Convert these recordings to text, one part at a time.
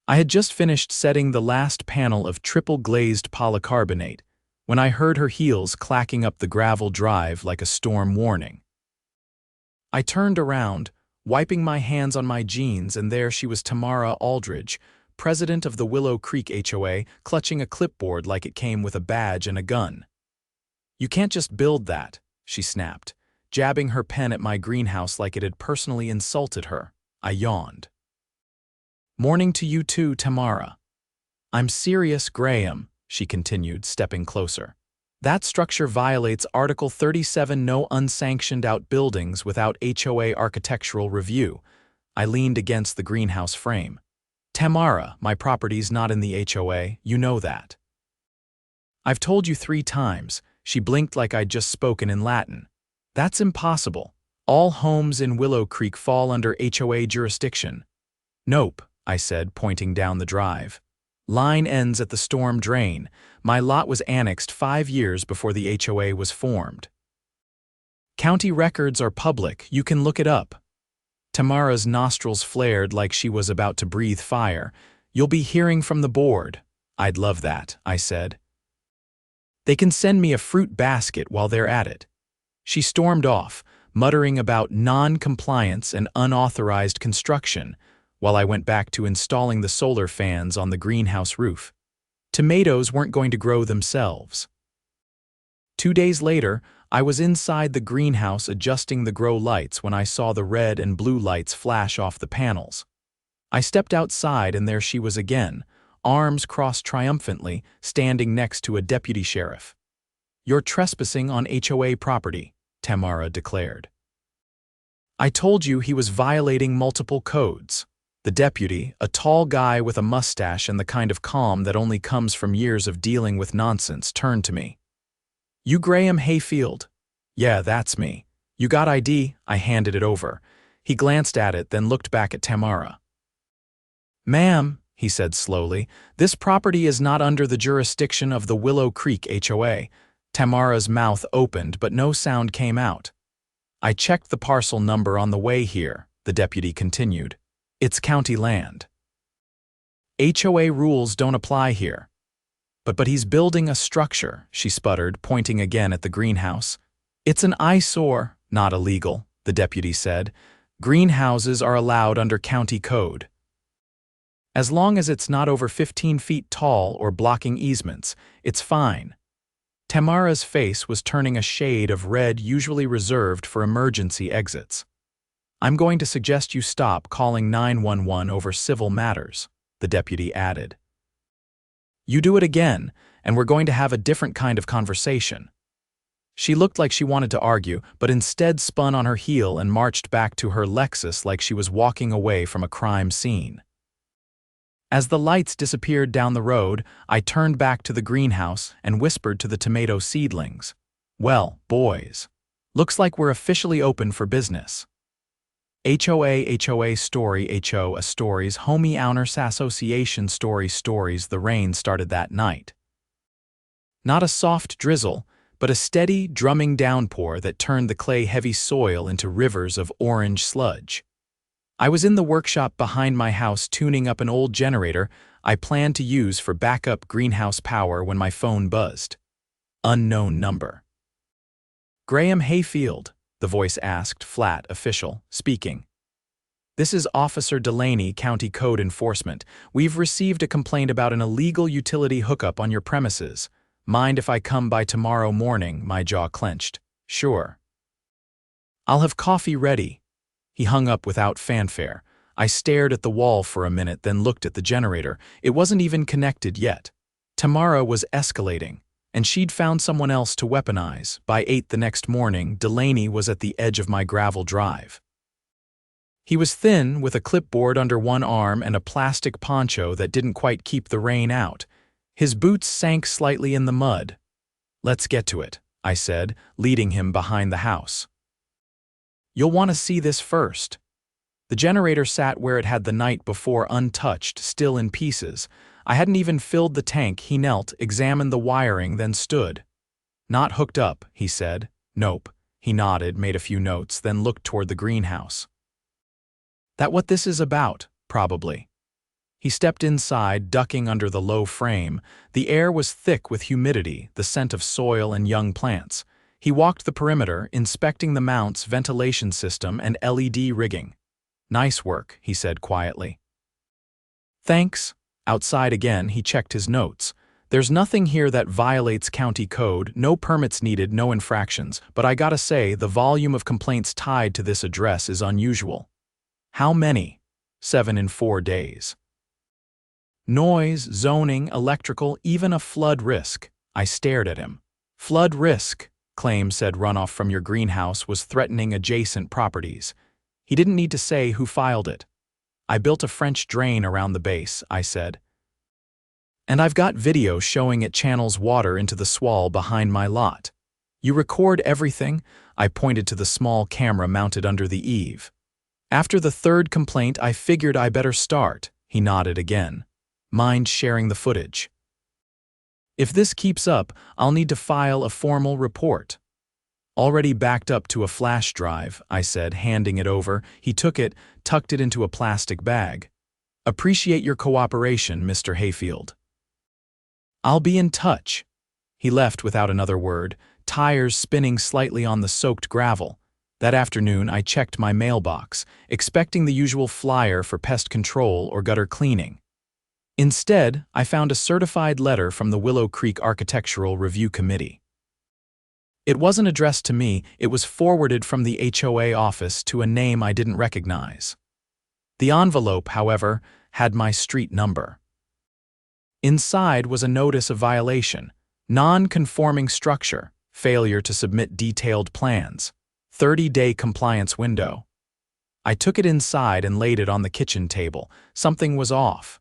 I had just finished setting the last panel of triple-glazed polycarbonate when I heard her heels clacking up the gravel drive like a storm warning. I turned around, wiping my hands on my jeans, and there she was, Tamara Aldridge, president of the Willow Creek HOA, clutching a clipboard like it came with a badge and a gun. "You can't just build that," she snapped, jabbing her pen at my greenhouse like it had personally insulted her. I yawned. "Morning to you too, Tamara." "I'm serious, Graham," she continued, stepping closer. "That structure violates Article 37, no unsanctioned outbuildings without HOA architectural review." I leaned against the greenhouse frame. "Tamara, my property's not in the HOA, you know that." "I've told you 3 times, she blinked like I'd just spoken in Latin. "That's impossible. All homes in Willow Creek fall under HOA jurisdiction." "Nope," I said, pointing down the drive. "Line ends at the storm drain. My lot was annexed 5 years before the HOA was formed. County records are public, you can look it up." Tamara's nostrils flared like she was about to breathe fire. "You'll be hearing from the board." "I'd love that," I said. "They can send me a fruit basket while they're at it." She stormed off, muttering about non-compliance and unauthorized construction, while I went back to installing the solar fans on the greenhouse roof. Tomatoes weren't going to grow themselves. 2 days later, I was inside the greenhouse adjusting the grow lights when I saw the red and blue lights flash off the panels. I stepped outside and there she was again, arms crossed triumphantly, standing next to a deputy sheriff. "You're trespassing on HOA property," Tamara declared. "I told you he was violating multiple codes." The deputy, a tall guy with a mustache and the kind of calm that only comes from years of dealing with nonsense, turned to me. "You Graham Hayfield?" "Yeah, that's me." "You got ID?" I handed it over. He glanced at it, then looked back at Tamara. "Ma'am," he said slowly, "this property is not under the jurisdiction of the Willow Creek HOA." Tamara's mouth opened, but no sound came out. "I checked the parcel number on the way here," the deputy continued. "It's county land. HOA rules don't apply here." But he's building a structure," she sputtered, pointing again at the greenhouse. "It's an eyesore." "Not illegal," the deputy said. "Greenhouses are allowed under county code. As long as it's not over 15 feet tall or blocking easements, it's fine." Tamara's face was turning a shade of red usually reserved for emergency exits. "I'm going to suggest you stop calling 911 over civil matters," the deputy added. "You do it again, and we're going to have a different kind of conversation." She looked like she wanted to argue, but instead spun on her heel and marched back to her Lexus like she was walking away from a crime scene. As the lights disappeared down the road, I turned back to the greenhouse and whispered to the tomato seedlings. "Well, boys, looks like we're officially open for business." HOA story HOA stories Homeowners Association stories. The rain started that night. Not a soft drizzle, but a steady, drumming downpour that turned the clay-heavy soil into rivers of orange sludge. I was in the workshop behind my house tuning up an old generator I planned to use for backup greenhouse power when my phone buzzed. Unknown number. "Graham Hayfield," the voice asked, flat, official, speaking. "This is Officer Delaney, County Code Enforcement. We've received a complaint about an illegal utility hookup on your premises. Mind if I come by tomorrow morning?" My jaw clenched. "Sure." "I'll have coffee ready." He hung up without fanfare. I stared at the wall for a minute, then looked at the generator. It wasn't even connected yet. Tamara was escalating, and she'd found someone else to weaponize. By 8 the next morning, Delaney was at the edge of my gravel drive. He was thin, with a clipboard under one arm and a plastic poncho that didn't quite keep the rain out. His boots sank slightly in the mud. "Let's get to it," I said, leading him behind the house. "You'll want to see this first." The generator sat where it had the night before, untouched, still in pieces. I hadn't even filled the tank. He knelt, examined the wiring, then stood. "Not hooked up," he said. "Nope." He nodded, made a few notes, then looked toward the greenhouse. "That what this is about?" "Probably." He stepped inside, ducking under the low frame. The air was thick with humidity, the scent of soil and young plants. He walked the perimeter, inspecting the mount's ventilation system and LED rigging. "Nice work," he said quietly. "Thanks." Outside again, he checked his notes. "There's nothing here that violates county code, no permits needed, no infractions, but I gotta say, the volume of complaints tied to this address is unusual." "How many?" 7 in 4 days. "Noise, zoning, electrical, even a flood risk." I stared at him. "Flood risk," claim said runoff from your greenhouse was threatening adjacent properties. He didn't need to say who filed it. "I built a French drain around the base," I said. "And I've got video showing it channels water into the swale behind my lot." "You record everything?" I pointed to the small camera mounted under the eave. "After the third complaint, I figured I better start." He nodded again. "Mind sharing the footage?" "If this keeps up, I'll need to file a formal report." "Already backed up to a flash drive," I said, handing it over. He took it, tucked it into a plastic bag. "Appreciate your cooperation, Mr. Hayfield." "I'll be in touch." He left without another word, tires spinning slightly on the soaked gravel. That afternoon, I checked my mailbox, expecting the usual flyer for pest control or gutter cleaning. Instead, I found a certified letter from the Willow Creek Architectural Review Committee. It wasn't addressed to me, it was forwarded from the HOA office to a name I didn't recognize. The envelope, however, had my street number. Inside was a notice of violation: non-conforming structure, failure to submit detailed plans, 30-day compliance window. I took it inside and laid it on the kitchen table. Something was off.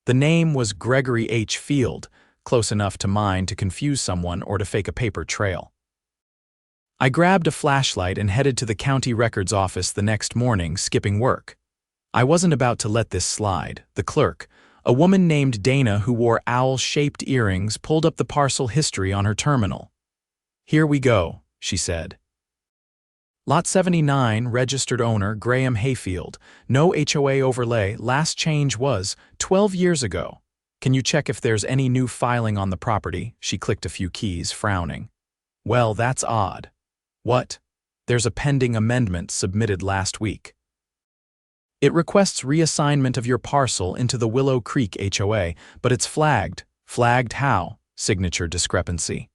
The name was Gregory H. Field, close enough to mine to confuse someone or to fake a paper trail. I grabbed a flashlight and headed to the county records office the next morning, skipping work. I wasn't about to let this slide. The clerk, a woman named Dana who wore owl-shaped earrings, pulled up the parcel history on her terminal. "Here we go," she said. "Lot 79, registered owner Graham Hayfield. No HOA overlay. Last change was 12 years ago. Can you check if there's any new filing on the property?" She clicked a few keys, frowning. "Well, that's odd." "What?" "There's a pending amendment submitted last week. It requests reassignment of your parcel into the Willow Creek HOA, but it's flagged." "Flagged how?" "Signature discrepancy."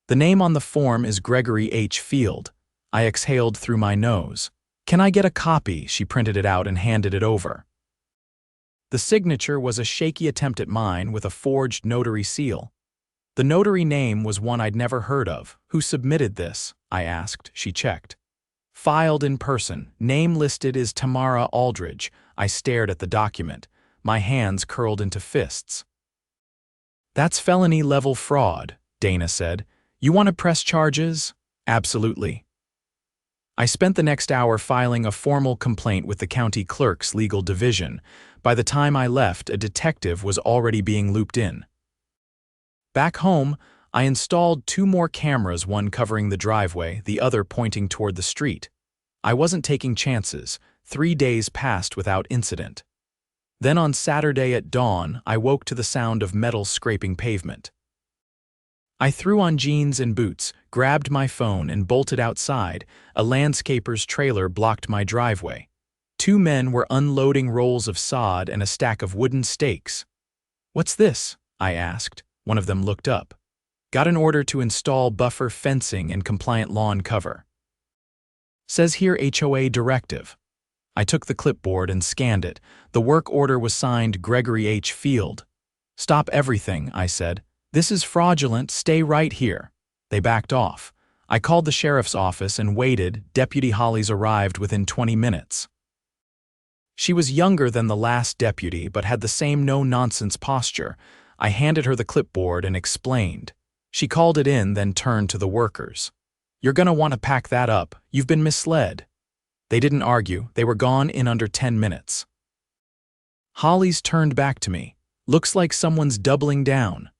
"The name on the form is Gregory H. Field." I exhaled through my nose. "Can I get a copy?" She printed it out and handed it over. The signature was a shaky attempt at mine with a forged notary seal. The notary name was one I'd never heard of. "Who submitted this?" I asked. She checked. "Filed in person. Name listed is Tamara Aldridge." I stared at the document. My hands curled into fists. "That's felony-level fraud," Dana said. "You want to press charges?" "Absolutely." I spent the next hour filing a formal complaint with the county clerk's legal division. By the time I left, a detective was already being looped in. Back home, I installed 2 more cameras, one covering the driveway, the other pointing toward the street. I wasn't taking chances. 3 days passed without incident. Then on Saturday at dawn, I woke to the sound of metal scraping pavement. I threw on jeans and boots, grabbed my phone, and bolted outside. A landscaper's trailer blocked my driveway. 2 men were unloading rolls of sod and a stack of wooden stakes. "What's this?" I asked. One of them looked up. "Got an order to install buffer fencing and compliant lawn cover." "Says here HOA directive." I took the clipboard and scanned it. The work order was signed Gregory H. Field. "Stop everything," I said. "This is fraudulent. Stay right here." They backed off. I called the sheriff's office and waited. Deputy Hollies arrived within 20 minutes. She was younger than the last deputy, but had the same no-nonsense posture. I handed her the clipboard and explained. She called it in, then turned to the workers. "You're gonna want to pack that up. You've been misled." They didn't argue. They were gone in under 10 minutes. Hollies turned back to me. "Looks like someone's doubling down."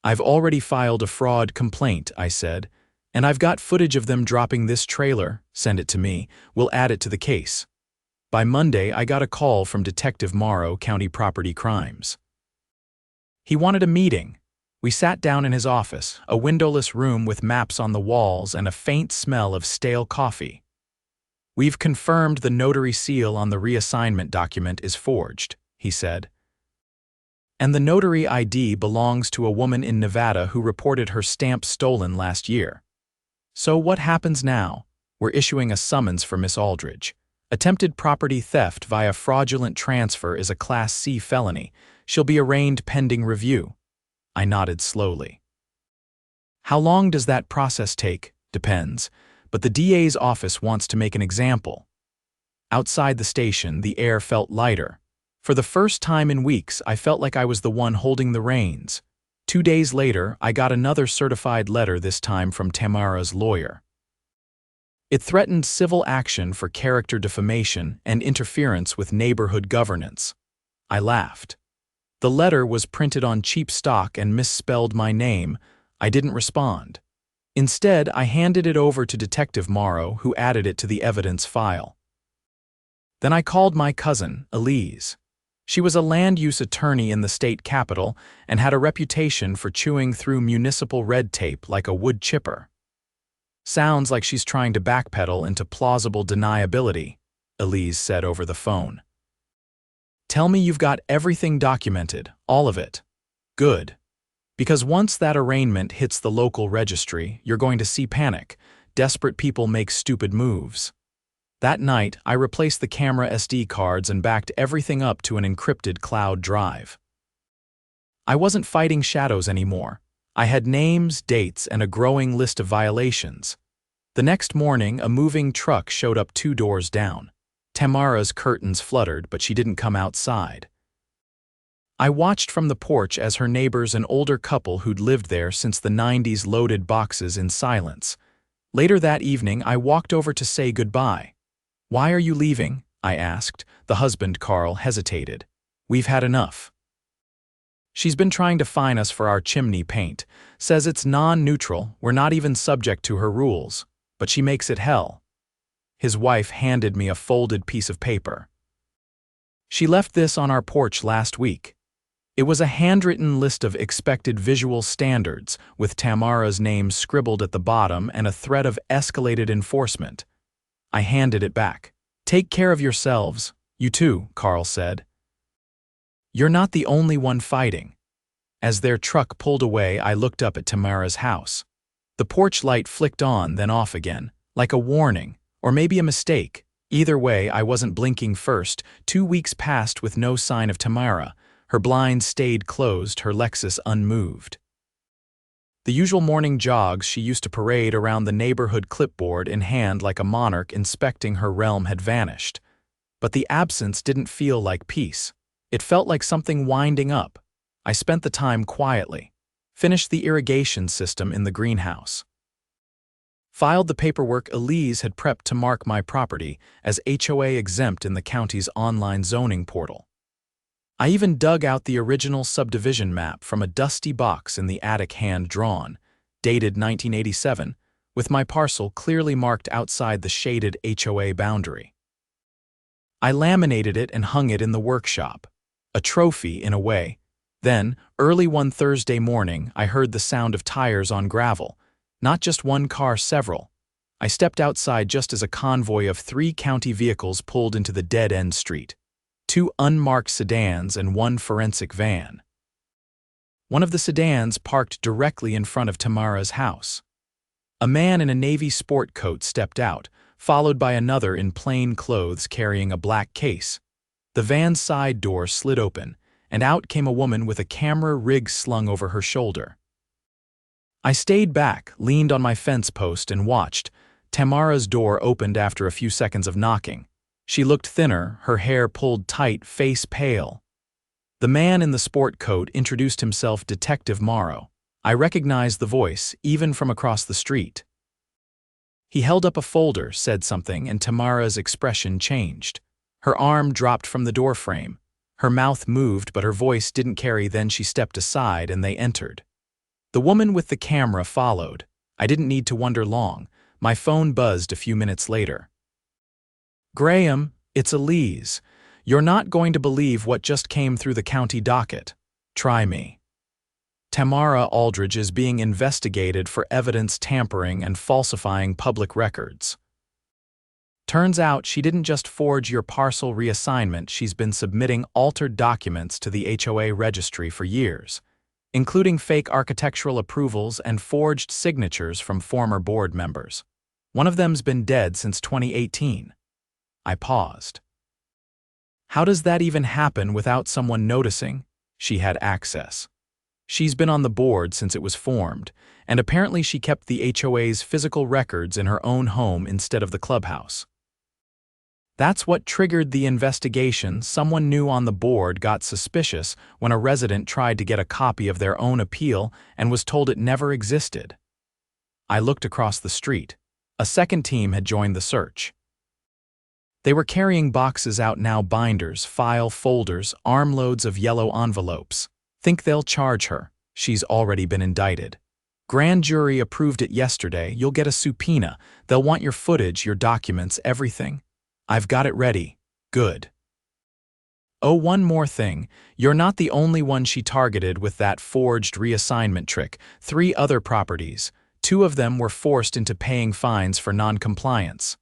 "I've already filed a fraud complaint," I said, "and I've got footage of them dropping this trailer. Send it to me. We'll add it to the case." By Monday, I got a call from Detective Morrow, County Property Crimes. He wanted a meeting. We sat down in his office, a windowless room with maps on the walls and a faint smell of stale coffee. "We've confirmed the notary seal on the reassignment document is forged," he said. "And the notary ID belongs to a woman in Nevada who reported her stamp stolen last year. So what happens now? We're issuing a summons for Miss Aldridge. Attempted property theft via fraudulent transfer is a Class C felony. She'll be arraigned pending review." I nodded slowly. "How long does that process take? Depends. But the DA's office wants to make an example." Outside the station, the air felt lighter. For the first time in weeks, I felt like I was the one holding the reins. 2 days later, I got another certified letter, this time from Tamara's lawyer. It threatened civil action for character defamation and interference with neighborhood governance. I laughed. The letter was printed on cheap stock and misspelled my name. I didn't respond. Instead, I handed it over to Detective Morrow, who added it to the evidence file. Then I called my cousin, Elise. She was a land use attorney in the state capital and had a reputation for chewing through municipal red tape like a wood chipper. "Sounds like she's trying to backpedal into plausible deniability," Elise said over the phone. "Tell me you've got everything documented, all of it." "Good. Because once that arraignment hits the local registry, you're going to see panic. Desperate people make stupid moves." That night, I replaced the camera SD cards and backed everything up to an encrypted cloud drive. I wasn't fighting shadows anymore. I had names, dates, and a growing list of violations. The next morning, a moving truck showed up 2 doors down. Tamara's curtains fluttered, but she didn't come outside. I watched from the porch as her neighbors, an older couple who'd lived there since the 90s, loaded boxes in silence. Later that evening, I walked over to say goodbye. "Why are you leaving?" I asked. The husband, Carl, hesitated. "We've had enough." "She's been trying to fine us for our chimney paint. Says it's non-neutral, we're not even subject to her rules. But she makes it hell." His wife handed me a folded piece of paper. "She left this on our porch last week." It was a handwritten list of expected visual standards, with Tamara's name scribbled at the bottom and a threat of escalated enforcement. I handed it back. "Take care of yourselves. You too," Carl said. "You're not the only one fighting." As their truck pulled away, I looked up at Tamara's house. The porch light flicked on, then off again, like a warning, or maybe a mistake. Either way, I wasn't blinking first. 2 weeks passed with no sign of Tamara. Her blinds stayed closed, her Lexus unmoved. The usual morning jogs she used to parade around the neighborhood, clipboard in hand like a monarch inspecting her realm, had vanished. But the absence didn't feel like peace. It felt like something winding up. I spent the time quietly. Finished the irrigation system in the greenhouse. Filed the paperwork Elise had prepped to mark my property as HOA exempt in the county's online zoning portal. I even dug out the original subdivision map from a dusty box in the attic, hand-drawn, dated 1987, with my parcel clearly marked outside the shaded HOA boundary. I laminated it and hung it in the workshop. A trophy, in a way. Then, early one Thursday morning, I heard the sound of tires on gravel. Not just one car, several. I stepped outside just as a convoy of 3 county vehicles pulled into the dead-end street. 2 unmarked sedans and 1 forensic van. One of the sedans parked directly in front of Tamara's house. A man in a navy sport coat stepped out, followed by another in plain clothes carrying a black case. The van's side door slid open, and out came a woman with a camera rig slung over her shoulder. I stayed back, leaned on my fence post, and watched. Tamara's door opened after a few seconds of knocking. She looked thinner, her hair pulled tight, face pale. The man in the sport coat introduced himself, Detective Morrow. I recognized the voice, even from across the street. He held up a folder, said something, and Tamara's expression changed. Her arm dropped from the doorframe. Her mouth moved, but her voice didn't carry. Then she stepped aside, and they entered. The woman with the camera followed. I didn't need to wonder long. My phone buzzed a few minutes later. "Graham," It's Elise. You're not going to believe what just came through the county docket. Try me. Tamara Aldridge is being investigated for evidence tampering and falsifying public records. Turns out she didn't just forge your parcel reassignment, she's been submitting altered documents to the HOA registry for years, including fake architectural approvals and forged signatures from former board members. One of them's been dead since 2018. I paused. How does that even happen without someone noticing? She had access. She's been on the board since it was formed, and apparently she kept the HOA's physical records in her own home instead of the clubhouse. That's what triggered the investigation. Someone new on the board got suspicious when a resident tried to get a copy of their own appeal and was told it never existed. I looked across the street. A second team had joined the search. They were carrying boxes out now, binders, file folders, armloads of yellow envelopes. Think they'll charge her. She's already been indicted. Grand jury approved it yesterday. You'll get a subpoena. They'll want your footage, your documents, everything. I've got it ready. Good. Oh, one more thing. You're not the only one she targeted with that forged reassignment trick. 3 other properties. 2 of them were forced into paying fines for non-compliance.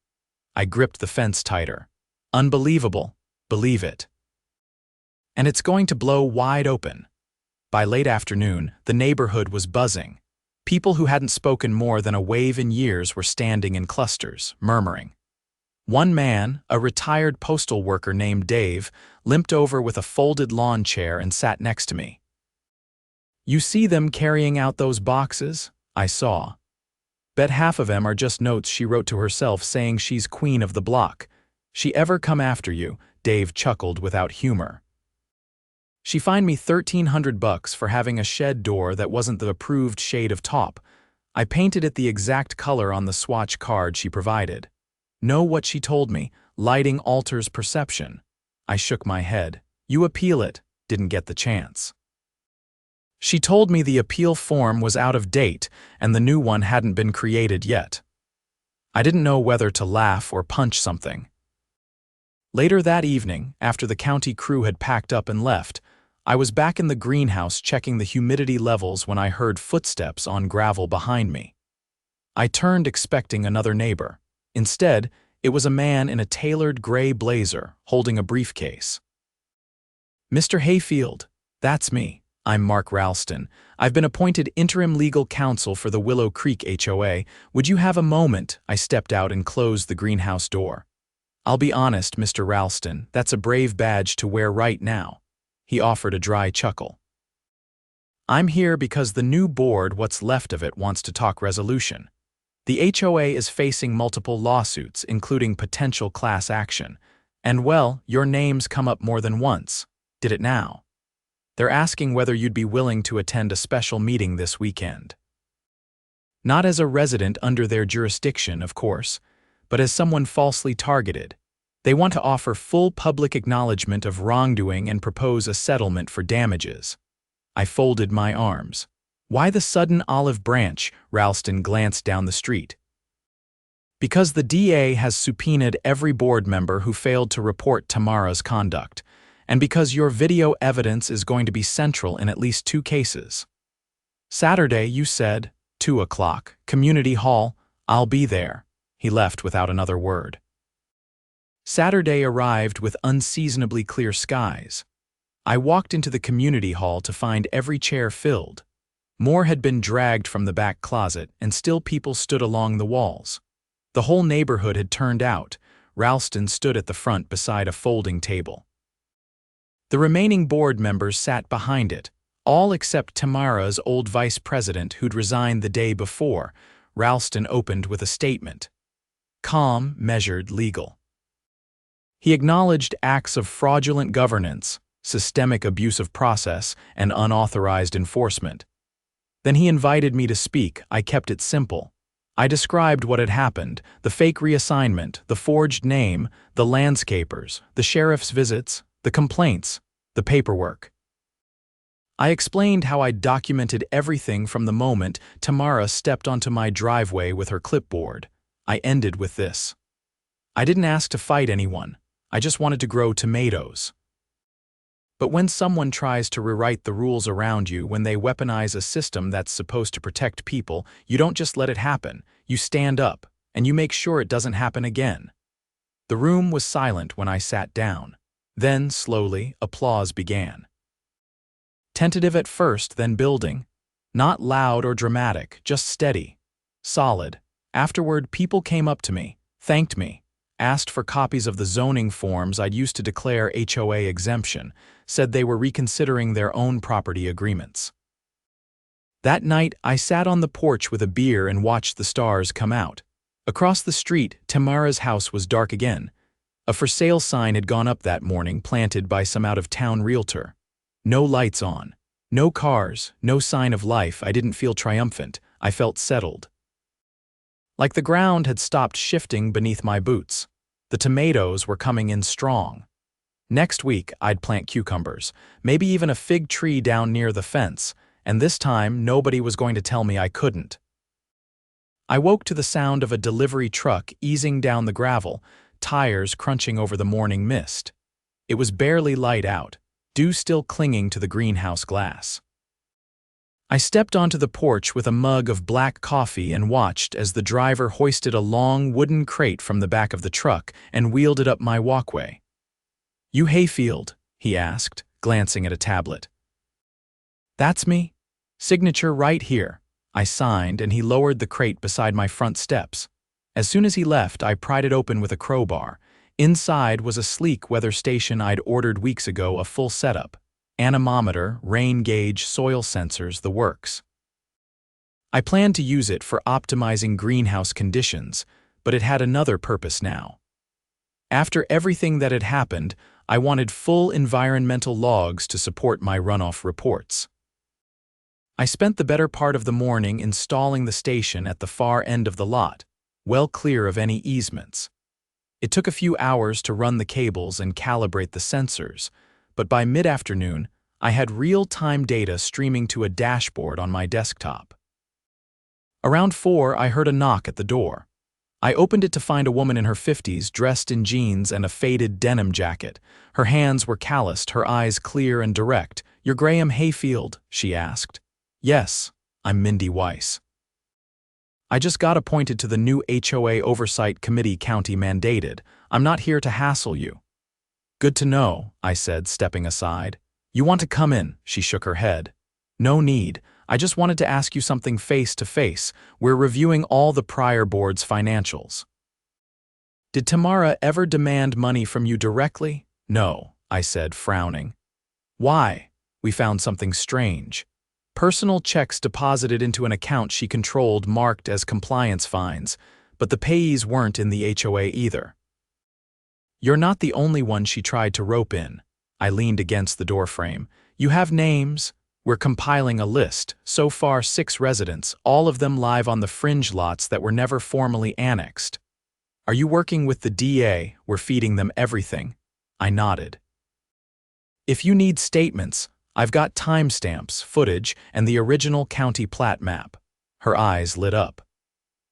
I gripped the fence tighter. Unbelievable. Believe it. And it's going to blow wide open. By late afternoon, the neighborhood was buzzing. People who hadn't spoken more than a wave in years were standing in clusters, murmuring. One man, a retired postal worker named Dave, limped over with a folded lawn chair and sat next to me. You see them carrying out those boxes? I saw. Bet half of them are just notes she wrote to herself saying she's queen of the block. She ever come after you? Dave chuckled without humor. She fined me $1,300 for having a shed door that wasn't the approved shade of taupe. I painted it the exact color on the swatch card she provided. Know what she told me? Lighting alters perception. I shook my head. You appeal it. Didn't get the chance. She told me the appeal form was out of date and the new one hadn't been created yet. I didn't know whether to laugh or punch something. Later that evening, after the county crew had packed up and left, I was back in the greenhouse checking the humidity levels when I heard footsteps on gravel behind me. I turned expecting another neighbor. Instead, it was a man in a tailored gray blazer holding a briefcase. Mr. Hayfield, that's me. I'm Mark Ralston. I've been appointed interim legal counsel for the Willow Creek HOA. Would you have a moment? I stepped out and closed the greenhouse door. I'll be honest, Mr. Ralston, that's a brave badge to wear right now. He offered a dry chuckle. I'm here because the new board, what's left of it, wants to talk resolution. The HOA is facing multiple lawsuits, including potential class action. And well, your name's come up more than once. Did it now? They're asking whether you'd be willing to attend a special meeting this weekend. Not as a resident under their jurisdiction, of course, but as someone falsely targeted. They want to offer full public acknowledgement of wrongdoing and propose a settlement for damages. I folded my arms. Why the sudden olive branch? Ralston glanced down the street. Because the DA has subpoenaed every board member who failed to report Tamara's conduct, and because your video evidence is going to be central in at least 2 cases. Saturday, you said, 2 o'clock, Community Hall, I'll be there. He left without another word. Saturday arrived with unseasonably clear skies. I walked into the community hall to find every chair filled. More had been dragged from the back closet, and still people stood along the walls. The whole neighborhood had turned out. Ralston stood at the front beside a folding table. The remaining board members sat behind it, all except Tamara's old vice president who'd resigned the day before. Ralston opened with a statement. Calm, measured, legal. He acknowledged acts of fraudulent governance, systemic abuse of process, and unauthorized enforcement. Then he invited me to speak. I kept it simple. I described what had happened, the fake reassignment, the forged name, the landscapers, the sheriff's visits, the complaints, the paperwork. I explained how I'd documented everything from the moment Tamara stepped onto my driveway with her clipboard. I ended with this. I didn't ask to fight anyone. I just wanted to grow tomatoes. But when someone tries to rewrite the rules around you, when they weaponize a system that's supposed to protect people, you don't just let it happen. You stand up, and you make sure it doesn't happen again. The room was silent when I sat down. Then, slowly, applause began. Tentative at first, then building. Not loud or dramatic, just steady. Solid. Afterward, people came up to me, thanked me, asked for copies of the zoning forms I'd used to declare HOA exemption, said they were reconsidering their own property agreements. That night, I sat on the porch with a beer and watched the stars come out. Across the street, Tamara's house was dark again. A for sale sign had gone up that morning, planted by some out-of-town realtor. No lights on. No cars, no sign of life. I didn't feel triumphant. I felt settled. Like the ground had stopped shifting beneath my boots. The tomatoes were coming in strong. Next week, I'd plant cucumbers, maybe even a fig tree down near the fence, and this time nobody was going to tell me I couldn't. I woke to the sound of a delivery truck easing down the gravel, tires crunching over the morning mist. It was barely light out, dew still clinging to the greenhouse glass. I stepped onto the porch with a mug of black coffee and watched as the driver hoisted a long wooden crate from the back of the truck and wheeled it up my walkway. "You Hayfield?" he asked, glancing at a tablet. "That's me. Signature right here." I signed, and he lowered the crate beside my front steps. As soon as he left, I pried it open with a crowbar. Inside was a sleek weather station I'd ordered weeks ago, a full setup. Anemometer, rain gauge, soil sensors, the works. I planned to use it for optimizing greenhouse conditions, but it had another purpose now. After everything that had happened, I wanted full environmental logs to support my runoff reports. I spent the better part of the morning installing the station at the far end of the lot, well clear of any easements. It took a few hours to run the cables and calibrate the sensors, but by mid-afternoon, I had real-time data streaming to a dashboard on my desktop. Around 4, I heard a knock at the door. I opened it to find a woman in her 50s, dressed in jeans and a faded denim jacket. Her hands were calloused, her eyes clear and direct. "You're Graham Hayfield?" she asked. "Yes, I'm Mindy Weiss. I just got appointed to the new HOA Oversight Committee, county mandated. I'm not here to hassle you." "Good to know," I said, stepping aside. "You want to come in?" She shook her head. "No need. I just wanted to ask you something face to face. We're reviewing all the prior board's financials." "Did Tamara ever demand money from you directly?" "No," I said, frowning. "Why?" "We found something strange. Personal checks deposited into an account she controlled marked as compliance fines, but the payees weren't in the HOA either." "You're not the only one she tried to rope in." I leaned against the doorframe. "You have names? We're compiling a list. So far, 6 residents, all of them live on the fringe lots that were never formally annexed. Are you working with the DA? We're feeding them everything." I nodded. "If you need statements, I've got timestamps, footage, and the original county plat map." Her eyes lit up.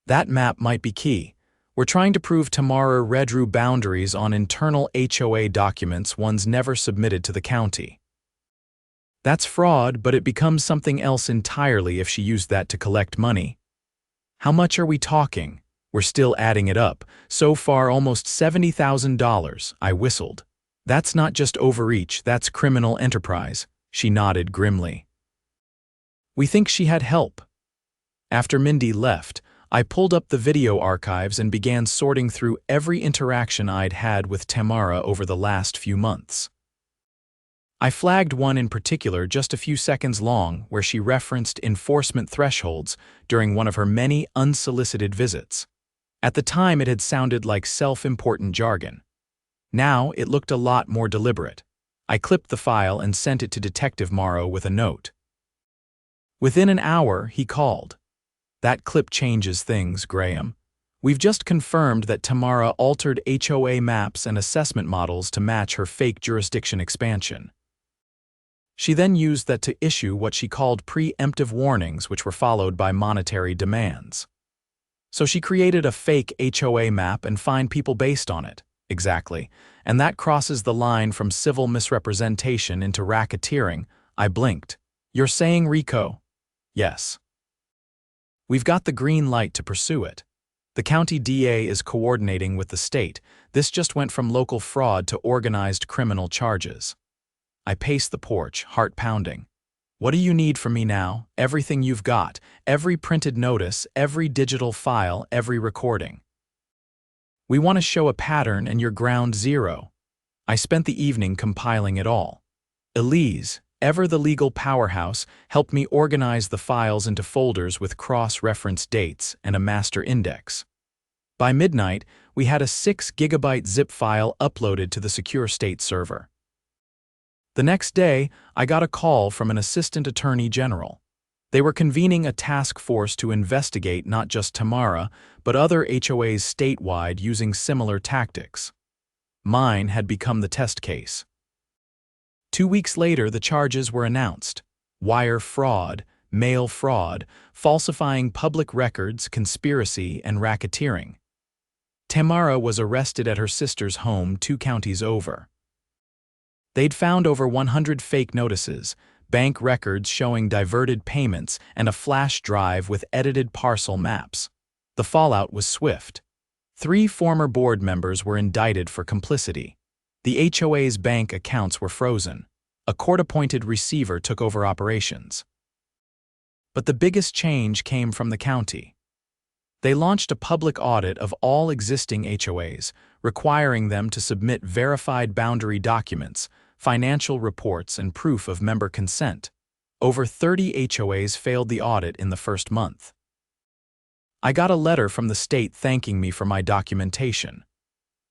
"That map might be key. We're trying to prove Tamara redrew boundaries on internal HOA documents ones never submitted to the county. That's fraud, but it becomes something else entirely if she used that to collect money." "How much are we talking?" "We're still adding it up. So far, almost $70,000, I whistled. "That's not just overreach, that's criminal enterprise." She nodded grimly. "We think she had help." After Mindy left, I pulled up the video archives and began sorting through every interaction I'd had with Tamara over the last few months. I flagged one in particular, just a few seconds long, where she referenced enforcement thresholds during one of her many unsolicited visits. At the time, it had sounded like self-important jargon. Now, it looked a lot more deliberate. I clipped the file and sent it to Detective Morrow with a note. Within an hour, he called. "That clip changes things, Graham. We've just confirmed that Tamara altered HOA maps and assessment models to match her fake jurisdiction expansion. She then used that to issue what she called preemptive warnings, which were followed by monetary demands. So she created a fake HOA map and fined people based on it." "Exactly. and that crosses the line from civil misrepresentation into racketeering. I blinked. You're saying RICO? Yes. We've got the green light to pursue it. The county DA is coordinating with the state. This just went from local fraud to organized criminal charges. I paced the porch, heart pounding. What do you need from me now? Everything you've got. Every printed notice, every digital file, every recording. We want to show a pattern and you're ground zero. I spent the evening compiling it all. Elise, ever the legal powerhouse, helped me organize the files into folders with cross-reference dates and a master index. By midnight, we had a 6 GB zip file uploaded to the secure state server. The next day, I got a call from an assistant attorney general. They were convening a task force to investigate not just Tamara, but other HOAs statewide using similar tactics. Mine had become the test case. 2 weeks later, the charges were announced: wire fraud, mail fraud, falsifying public records, conspiracy, and racketeering. Tamara was arrested at her sister's home 2 counties over. They'd found over 100 fake notices, bank records showing diverted payments, and a flash drive with edited parcel maps. The fallout was swift. 3 former board members were indicted for complicity. The HOA's bank accounts were frozen. A court-appointed receiver took over operations. But the biggest change came from the county. They launched a public audit of all existing HOAs, requiring them to submit verified boundary documents, financial reports, and proof of member consent. Over 30 HOAs failed the audit in the first month. I got a letter from the state thanking me for my documentation.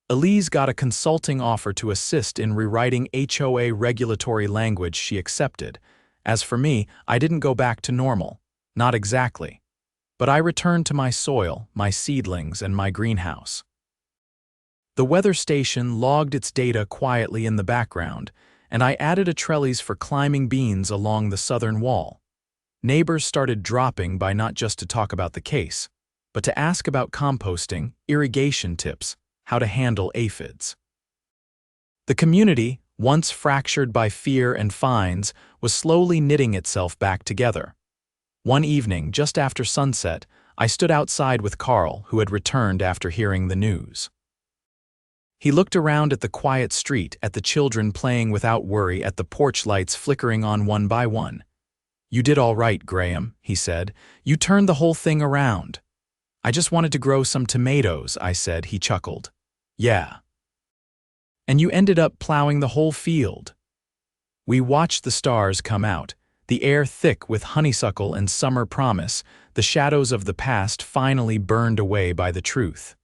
Elise got a consulting offer to assist in rewriting HOA regulatory language she accepted. As for me, I didn't go back to normal. Not exactly. But I returned to my soil, my seedlings, and my greenhouse. The weather station logged its data quietly in the background, and I added a trellis for climbing beans along the southern wall. Neighbors started dropping by not just to talk about the case, but to ask about composting, irrigation tips, how to handle aphids. The community, once fractured by fear and fines, was slowly knitting itself back together. One evening, just after sunset, I stood outside with Carl, who had returned after hearing the news. He looked around at the quiet street, at the children playing without worry, at the porch lights flickering on one by one. "You did all right, Graham," he said. "You turned the whole thing around." "I just wanted to grow some tomatoes," I said. He chuckled. "Yeah. And you ended up plowing the whole field." We watched the stars come out, the air thick with honeysuckle and summer promise, the shadows of the past finally burned away by the truth.